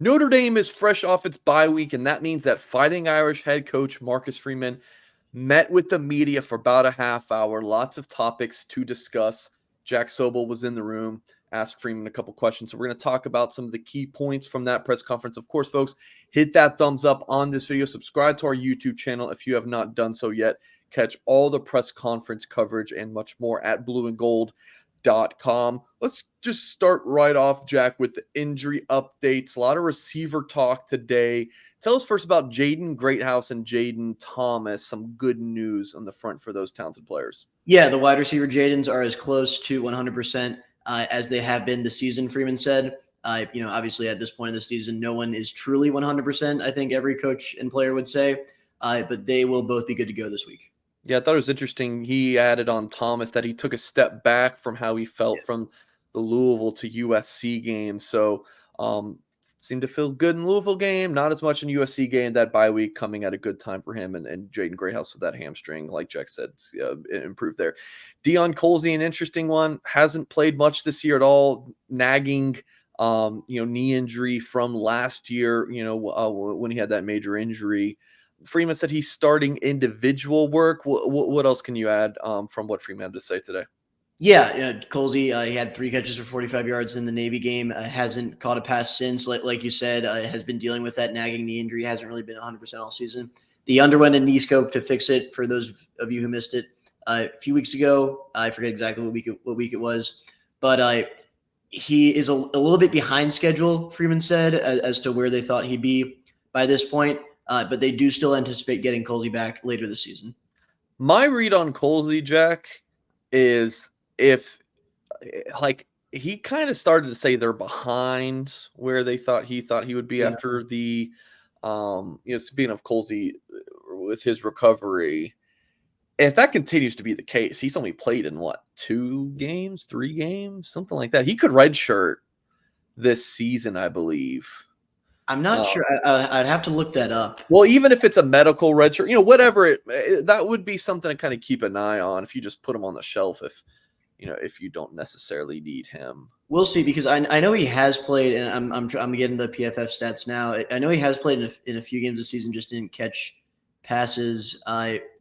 Notre Dame is fresh off its bye week, and that means that Fighting Irish head coach Marcus Freeman met with the media for about a half hour. Lots of topics to discuss. Jack Sobel was in the room, asked Freeman a couple questions. So we're going to talk about some of the key points from that press conference. Of course, folks, hit that thumbs up on this video. Subscribe to our YouTube channel if you have not done so yet. Catch all the press conference coverage and much more at blueandgold.com. Let's just start right off, Jack, with the injury updates. A lot of receiver talk today. Tell us first about Jaden Greathouse and Jayden Thomas. Some good news on the front for those talented players. Yeah, the wide receiver Jadens are as close to 100% as they have been this season, Freeman said. Obviously at this point in the season, no one is truly 100%, I think every coach and player would say, but they will both be good to go this week. Yeah, I thought it was interesting. He added on Thomas that he took a step back from how he felt from the Louisville to USC game. So seemed to feel good in Louisville game, not as much in USC game. That bye week coming at a good time for him, and Jaden Greathouse with that hamstring, like Jack said, improved there. Deion Colzie, an interesting one, hasn't played much this year at all, nagging knee injury from last year, when he had that major injury. Freeman said he's starting individual work. What else can you add from what Freeman had to say today? Yeah, Colzie, he had 3 catches for 45 yards in the Navy game. Hasn't caught a pass since. Like you said, has been dealing with that nagging knee injury. Hasn't really been 100% all season. He underwent a knee scope to fix it. For those of you who missed it, a few weeks ago, I forget exactly what week it was, but he is a little bit behind schedule. Freeman said as to where they thought he'd be by this point. But they do still anticipate getting Colzie back later this season. My read on Colzie, Jack, is if he kind of started to say they're behind where they thought he would be after the speaking of Colzie with his recovery. If that continues to be the case, he's only played in 2 games, 3 games, something like that. He could redshirt this season, I believe. I'm not sure. I'd have to look that up. Well, even if it's a medical redshirt, whatever that would be something to kind of keep an eye on if you just put him on the shelf if you don't necessarily need him. We'll see, because I know he has played, and I'm getting the PFF stats now. I know he has played in a few games this season, just didn't catch passes.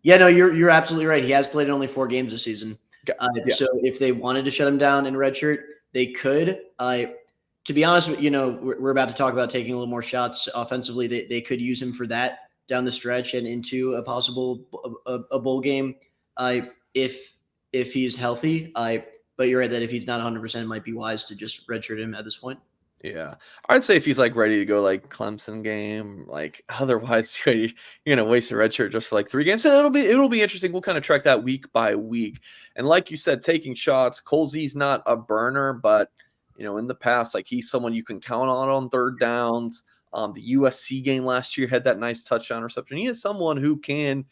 You're absolutely right. He has played in only 4 games this season. So if they wanted to shut him down in redshirt, they could. To be honest, we're about to talk about taking a little more shots offensively. They could use him for that down the stretch and into a possible a bowl game if he's healthy. But you're right that if he's not 100%, it might be wise to just redshirt him at this point. Yeah, I'd say if he's ready to go, Clemson game, otherwise you're gonna waste a redshirt just for 3 games, and it'll be interesting. We'll kind of track that week by week, and like you said, taking shots. Colzie's not a burner, but in the past, he's someone you can count on 3rd downs. The USC game last year had that nice touchdown reception. He is someone who can,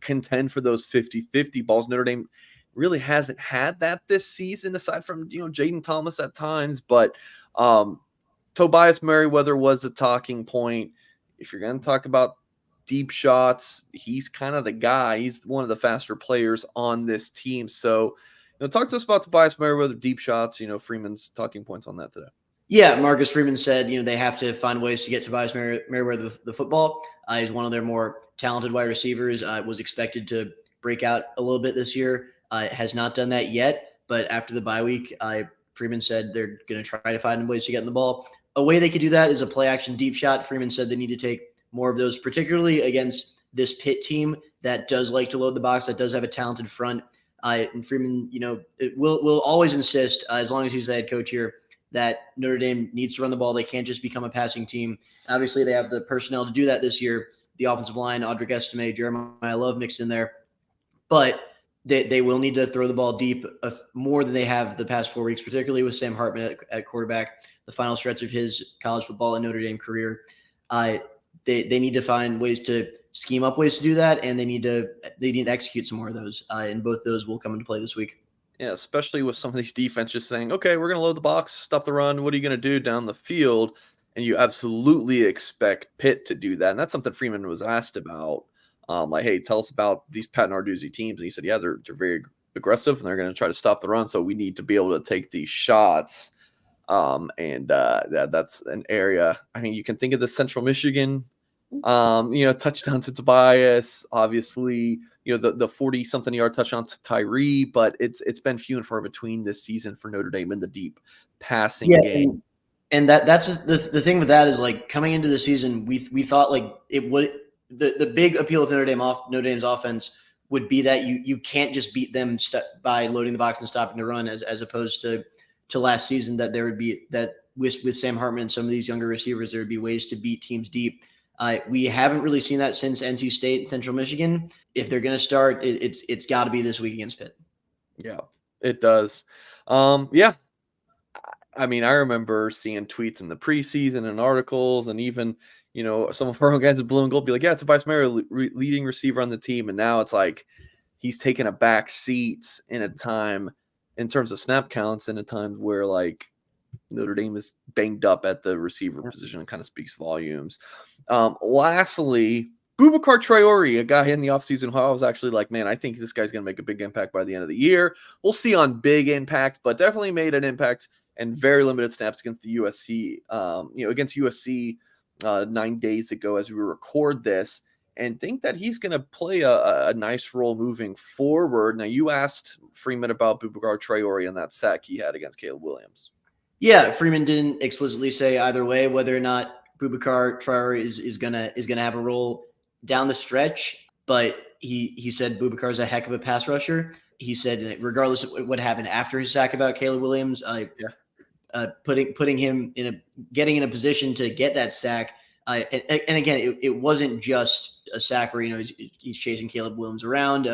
contend for those 50-50 balls. Notre Dame really hasn't had that this season, aside from, Jayden Thomas at times. But Tobias Merriweather was a talking point. If you're going to talk about deep shots, he's kind of the guy. He's one of the faster players on this team. So, talk to us about Tobias Merriweather, deep shots, Freeman's talking points on that today. Yeah, Marcus Freeman said, they have to find ways to get Tobias Merriweather the football. He's one of their more talented wide receivers. Was expected to break out a little bit this year. Has not done that yet, but after the bye week, Freeman said they're going to try to find ways to get in the ball. A way they could do that is a play-action deep shot. Freeman said they need to take more of those, particularly against this Pitt team that does like to load the box, that does have a talented front. And Freeman, will always insist, as long as he's the head coach here, that Notre Dame needs to run the ball. They can't just become a passing team. Obviously, they have the personnel to do that this year. The offensive line, Audric Estime, Jeremiah Love mixed in there. But they will need to throw the ball deep more than they have the past 4 weeks, particularly with Sam Hartman at quarterback, the final stretch of his college football and Notre Dame career. They need to find ways to scheme up ways to do that, and they need to execute some more of those. And both those will come into play this week. Yeah, especially with some of these defense just saying, okay, we're going to load the box, stop the run. What are you going to do down the field? And you absolutely expect Pitt to do that. And that's something Freeman was asked about. Hey, tell us about these Pat Narduzzi teams. And he said, yeah, they're very aggressive and they're going to try to stop the run. So we need to be able to take these shots. That's an area. I mean, you can think of the Central Michigan, touchdown to Tobias, obviously, the 40-something yard touchdown to Tyree, but it's been few and far between this season for Notre Dame in the deep passing game. And that's the thing with that is like coming into the season, we thought like it would the big appeal of Notre Dame's offense would be that you can't just beat them by loading the box and stopping the run as opposed to last season, that there would be that with Sam Hartman and some of these younger receivers, there would be ways to beat teams deep. We haven't really seen that since NC State and Central Michigan. If they're going to start, it's got to be this week against Pitt. Yeah, it does. Yeah. I mean, I remember seeing tweets in the preseason and articles, and even, some of our own guys at Blue and Gold be like, yeah, Tobias Merrill, leading receiver on the team. And now it's like he's taken a back seat in a time in terms of snap counts, in a time where like Notre Dame is banged up at the receiver position, and kind of speaks volumes. Lastly, Boubacar Traore, a guy in the offseason who I was actually like, man, I think this guy's going to make a big impact by the end of the year. We'll see on big impact, but definitely made an impact and very limited snaps against the USC, against USC 9 days ago as we record this, and think that he's going to play a nice role moving forward. Now, you asked Freeman about Boubacar Traore and that sack he had against Caleb Williams. Yeah, Freeman didn't explicitly say either way whether or not Boubacar Traore is gonna have a role down the stretch, but he said Boubacar is a heck of a pass rusher. He said that regardless of what happened after his sack about Caleb Williams, putting him getting in a position to get that sack. And again, it wasn't just a sack where he's chasing Caleb Williams around,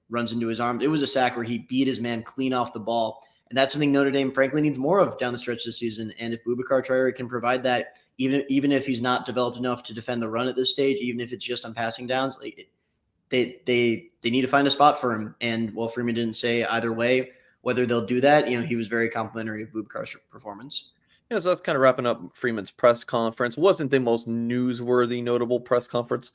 runs into his arms. It was a sack where he beat his man clean off the ball. And that's something Notre Dame, frankly, needs more of down the stretch this season. And if Boubacar Traore can provide that, even if he's not developed enough to defend the run at this stage, even if it's just on passing downs, they need to find a spot for him. And while Freeman didn't say either way whether they'll do that, he was very complimentary of Boubacar's performance. Yeah, so that's kind of wrapping up Freeman's press conference. Wasn't the most newsworthy, notable press conference.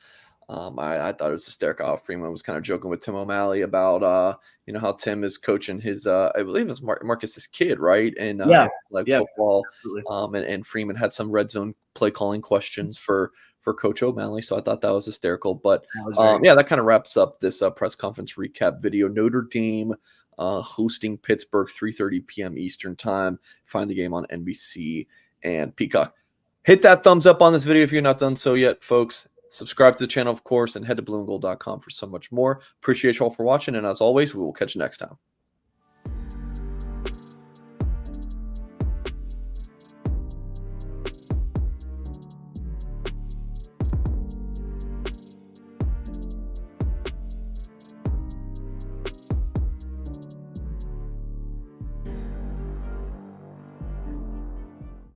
I thought it was hysterical. Freeman was kind of joking with Tim O'Malley about how Tim is coaching his I believe it's Marcus's kid, right? And football. And Freeman had some red zone play calling questions for Coach O'Malley. So I thought that was hysterical. But that kind of wraps up this press conference recap video. Notre Dame hosting Pittsburgh, 3:30 p.m. Eastern time. Find the game on NBC and Peacock. Hit that thumbs up on this video if you're not done so yet, folks. Subscribe to the channel, of course, and head to blueandgold.com for so much more. Appreciate you all for watching, and as always, we will catch you next time.